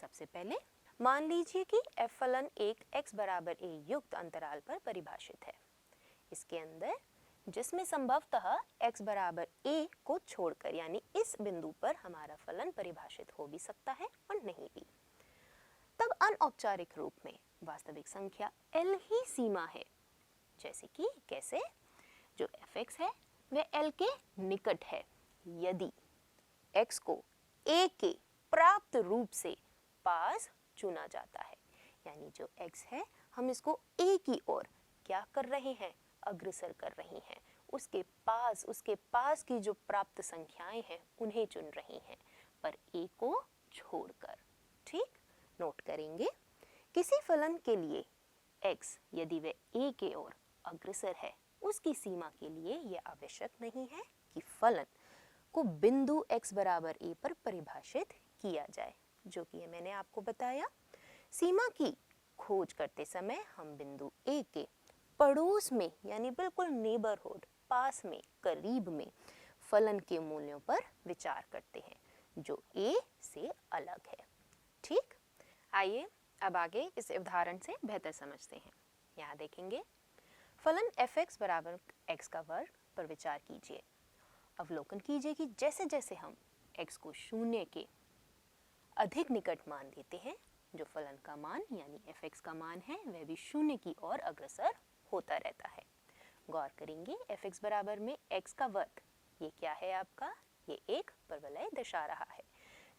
सबसे पहले मान लीजिए कि f फलन एक x बराबर a युक्त अंतराल पर परिभाषित है। इसके अंदर जिसमें संभवतः x बराबर a को छोड़कर यानी इस बिंदु पर हमारा फलन परिभाषित हो भी सकता है और नहीं भी। तब अनौपचारिक रूप में वास्तविक संख्या l ही सीमा है। जैसे कि कैसे, जो fx है वह l के निकट है यदि x को a के प्राप्त रूप से पास चुना जाता है। यानी जो x है हम इसको a की ओर क्या कर रहे हैं, अग्रसर कर रही हैं, उसके पास की जो प्राप्त संख्याएं हैं उन्हें चुन रही हैं, पर a को छोड़कर। ठीक, नोट करेंगे किसी फलन के लिए x यदि वह a के ओर अग्रसर है, उसकी सीमा के लिए यह आवश्यक नहीं है कि फलन को बिंदु x बराबर a पर परिभाषित किया जाए, जो कि मैंने आपको बताया। सीमा की खोज करते समय हम बिंदु a के पड़ोस में यानी बिल्कुल नेबरहुड, पास में, करीब में फलन के मूल्यों पर विचार करते हैं जो a से अलग है। ठीक, आइए अब आगे इस उदाहरण से बेहतर समझते हैं। यहाँ देखेंगे फलन fx बराबर x का वर्ग पर विचार कीजिए। अवलोकन कीजिए कि जैसे जैसे हम x को शून्य के अधिक निकट मान देते हैं, जो फलन का मान यानी fx का मान है वह भी शून्य की ओर अग्रसर होता रहता है। गौर करेंगे fx बराबर में x का वर्ग, ये क्या है आपका, ये एक परवलय दर्शा रहा है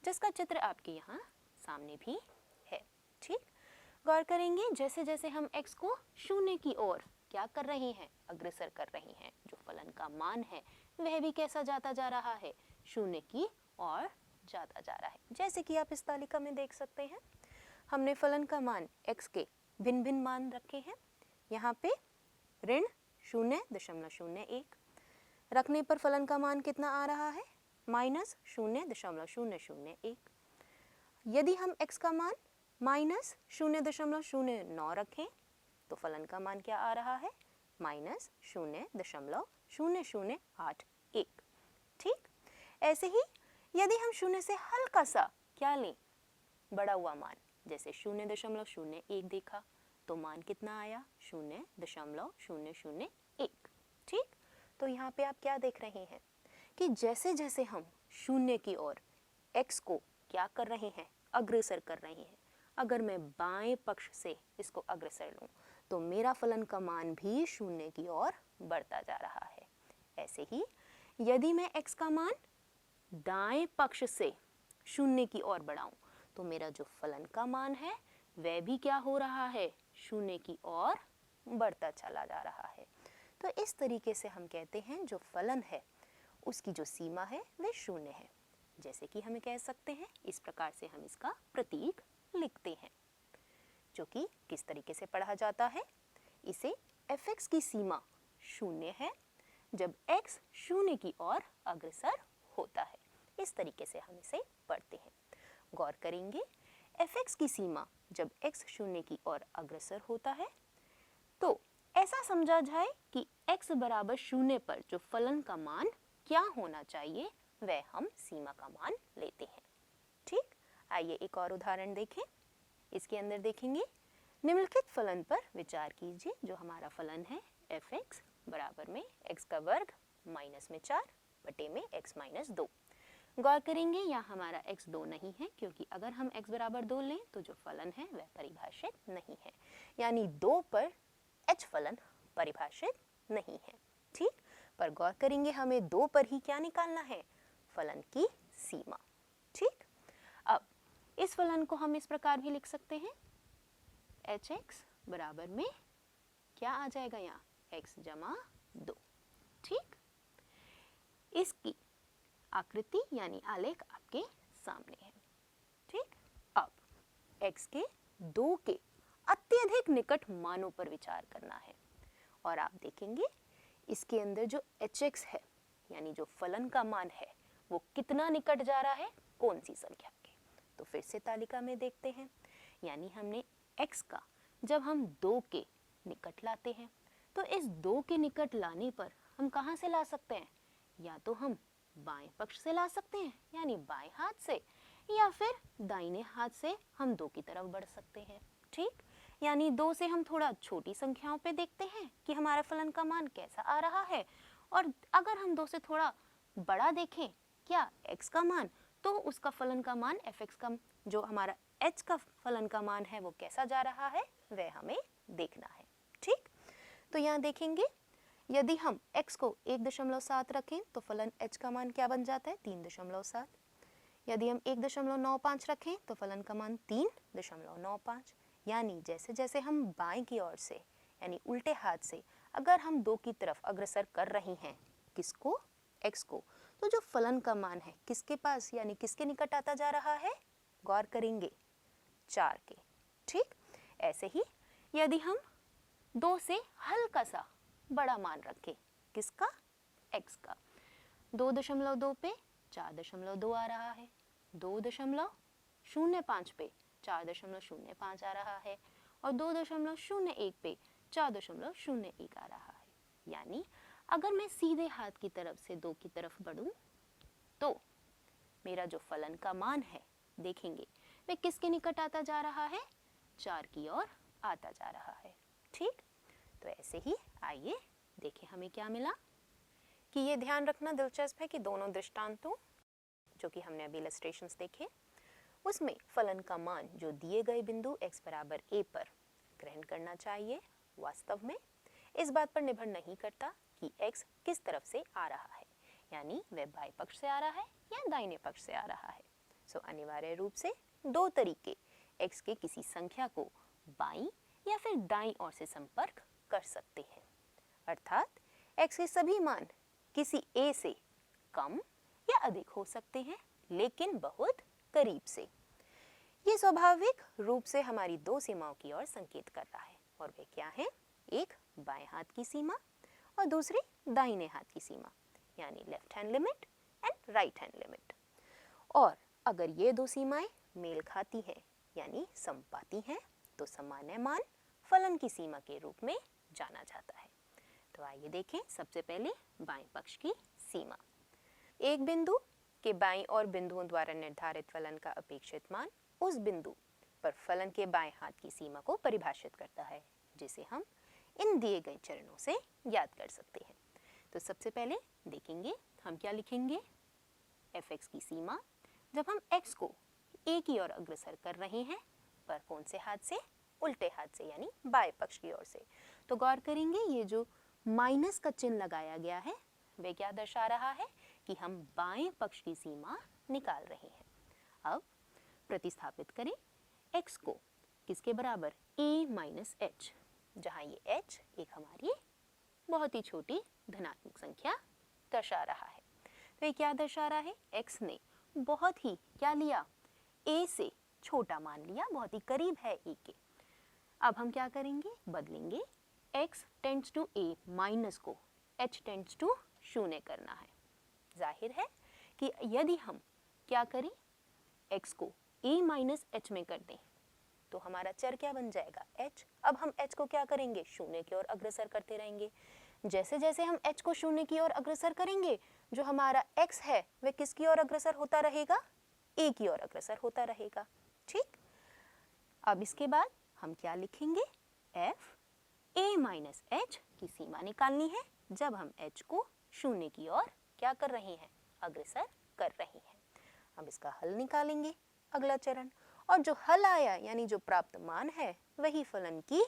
जिसका चित्र आपके यहाँ सामने भी है। ठीक, गौर करेंगे जैसे जैसे हम x को शून्य की ओर क्या कर रहे हैं, अग्रसर कर रहे हैं, जो फलन का मान है वह भी कैसा जाता जा रहा है, शून्य की ओर जाता जा रहा है। जैसे कि आप इस तालिका में देख सकते हैं, हमने फलन का मान x के भिन्न भिन्न मान रखे हैं। यहाँ पे ऋण 0.01 रखने पर फलन का मान कितना आ रहा है, -0.001। यदि हम x का मान -0.09 रखें तो फलन का मान क्या आ रहा है, -0.0081। ठीक, ऐसे ही यदि हम शून्य से हल्का सा क्या लें, बड़ा हुआ मान, जैसे 0.001 देखा तो मान कितना आया, 0.001। ठीक, तो यहाँ पे आप क्या देख रहे हैं कि जैसे जैसे हम शून्य की ओर x को क्या कर रहे हैं, अग्रसर कर रहे हैं। अगर मैं बाएं पक्ष से इसको अग्रसर लूं तो मेरा फलन का मान भी शून्य की ओर बढ़ता जा रहा है। ऐसे ही यदि मैं x का मान दाएं पक्ष से शून्य की ओर बढ़ाऊं तो मेरा जो फलन का मान है वह भी क्या हो रहा है, शून्य की ओर बढ़ता चला जा रहा है। तो इस तरीके से हम कहते हैं जो फलन है उसकी जो सीमा है वह शून्य है। जैसे कि हमें कह सकते हैं, इस प्रकार से हम इसका प्रतीक लिखते हैं, जो कि किस तरीके से पढ़ा जाता है, इसे fx की सीमा शून्य है जब x शून्य की ओर अग्रसर होता है। इस तरीके से हम इसे पढ़ते हैं। गौर करेंगे fx की सीमा जब x शून्य की ओर अग्रसर होता है तो ऐसा समझा जाए कि x बराबर शून्य पर जो फलन का मान क्या होना चाहिए वह हम सीमा का मान लेते हैं। ठीक, आइए एक और उदाहरण देखें। इसके अंदर देखेंगे निम्नलिखित फलन पर विचार कीजिए, जो हमारा फलन है fx बराबर में x का वर्ग -4 बटे में x - 2। गौर करेंगे यहाँ हमारा x 2 नहीं है, क्योंकि अगर हम x बराबर 2 लें तो जो फलन है वह परिभाषित नहीं है, यानी 2 पर h फलन परिभाषित नहीं है। ठीक, पर गौर करेंगे हमें 2 पर ही क्या निकालना है, फलन की सीमा। ठीक, अब इस फलन को हम इस प्रकार भी लिख सकते हैं, hx बराबर में क्या आ जाएगा यहाँ, x जमा 2। ठीक, इसकी आकृति यानी आलेख आपके सामने है। ठीक, अब x के 2 के अत्यधिक निकट मानों पर विचार करना है और आप देखेंगे इसके अंदर जो hx है यानी जो फलन का मान है वो कितना निकट जा रहा है, कौन सी संख्या के। तो फिर से तालिका में देखते हैं, यानी हमने x का जब हम 2 के निकट लाते हैं तो इस 2 के निकट लाने पर हम कहाँ से ला सकते हैं, या तो हम बाएं पक्ष से ला सकते हैं यानी बाएं हाथ से, या फिर दाहिने हाथ से हम 2 की तरफ बढ़ सकते हैं। ठीक, यानी 2 से हम थोड़ा छोटी संख्याओं पे देखते हैं कि हमारा फलन का मान कैसा आ रहा है, और अगर हम 2 से थोड़ा बड़ा देखें क्या x का मान, तो उसका फलन का मान fx का, जो हमारा h का फलन का मान है वो कैसा जा रहा है वह हमें देखना है। ठीक, तो यहाँ देखेंगे यदि हम x को 1.7 रखें तो फलन h का मान क्या बन जाता है 3.7। यदि हम 1.95 रखें तो फलन का मान 3.95। यानी जैसे जैसे हम बाएं की ओर से यानी उल्टे हाथ से अगर हम 2 की तरफ अग्रसर कर रहे हैं किसको, x को, तो जो फलन का मान है किसके पास यानी किसके निकट आता जा रहा है, गौर करेंगे 4 के। ठीक, ऐसे ही यदि हम 2 से हल्का सा बड़ा मान रखें किसका, x का, 2.2 पे 4.2 आ रहा है, 2.05 पे 4.05 आ रहा है, और 2.01 पे 4.01 आ रहा है। यानी अगर मैं सीधे हाथ की तरफ से 2 की तरफ बढ़ूं तो मेरा जो फलन का मान है देखेंगे वह किसके निकट आता जा रहा है, 4 की ओर आता जा रहा है। ठीक, तो ऐसे ही आइए देखें हमें क्या मिला। कि ये ध्यान रखना दिलचस्प है कि दोनों दृष्टांतों जो कि हमने अभी इलस्ट्रेशंस देखे उसमें फलन का मान जो दिए गए बिंदु x बराबर a पर ग्रहण करना चाहिए वास्तव में इस बात पर निर्भर नहीं करता कि x किस तरफ से आ रहा है, यानी वह बाएं पक्ष से आ रहा है या दाहिने पक्ष से आ रहा है। सो अनिवार्य रूप से 2 तरीके x के किसी संख्या को बाईं या फिर दाईं ओर से संपर्क कर सकते हैं, अर्थात x के सभी मान किसी a से कम या अधिक हो सकते हैं लेकिन बहुत करीब से। ये स्वाभाविक रूप से हमारी 2 सीमाओं की ओर संकेत कर रहा है, और वे क्या हैं, एक बाएं हाथ की सीमा और दूसरी दाहिने हाथ की सीमा, यानी left hand limit and right hand limit. और अगर ये 2 सीमाएं मेल खाती हैं यानी समपाती हैं तो सामान्य मान फलन की सीमा के रूप में जाना जाता है। तो आइए देखें सबसे पहले बाएं पक्ष की सीमा। एक बिंदु के बाईं और बिंदुओं द्वारा निर्धारित फलन का अपेक्षित मान उस बिंदु पर फलन के बाएं हाथ की सीमा को परिभाषित करता है, जिसे हम इन दिए गए चरणों से याद कर सकते हैं। तो सबसे पहले देखेंगे हम क्या लिखेंगे, fx की सीमा जब हम x को a की ओर अग्रसर कर रहे हैं, पर कौन से हाथ से, उल्टे हाथ से यानी बाएं पक्ष की ओर से। तो गौर करेंगे ये जो माइनस का चिन्ह लगाया गया है वे क्या दर्शा रहा है कि हम बाएं पक्ष की सीमा निकाल रहे हैं। अब प्रतिस्थापित करें x को किसके बराबर, a माइनस h, जहाँ ये h एक हमारी बहुत ही छोटी धनात्मक संख्या दर्शा रहा है। तो ये क्या दर्शा रहा है, x ने बहुत ही क्या लिया, a से छोटा मान लिया, बहुत ही करीब है a के। अब हम क्या करेंगे, बदलेंगे x tends to a minus को h टेंड्स टू 0 करना है। जाहिर है कि यदि हम क्या करें, x को a माइनस h में कर दें तो हमारा चर क्या बन जाएगा, h। अब हम h को क्या करेंगे, 0 की ओर अग्रसर करते रहेंगे। जैसे जैसे हम h को 0 की ओर अग्रसर करेंगे जो हमारा x है वह किसकी ओर अग्रसर होता रहेगा, a की ओर अग्रसर होता रहेगा। ठीक, अब इसके बाद हम क्या लिखेंगे, f a माइनस h की सीमा निकालनी है जब हम h को 0 की ओर क्या कर रहे हैं, अग्रसर कर रहे हैं। अब इसका हल निकालेंगे अगला चरण, और जो हल आया यानी जो प्राप्त मान है वही फलन की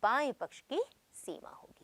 बाएं पक्ष की सीमा होगी।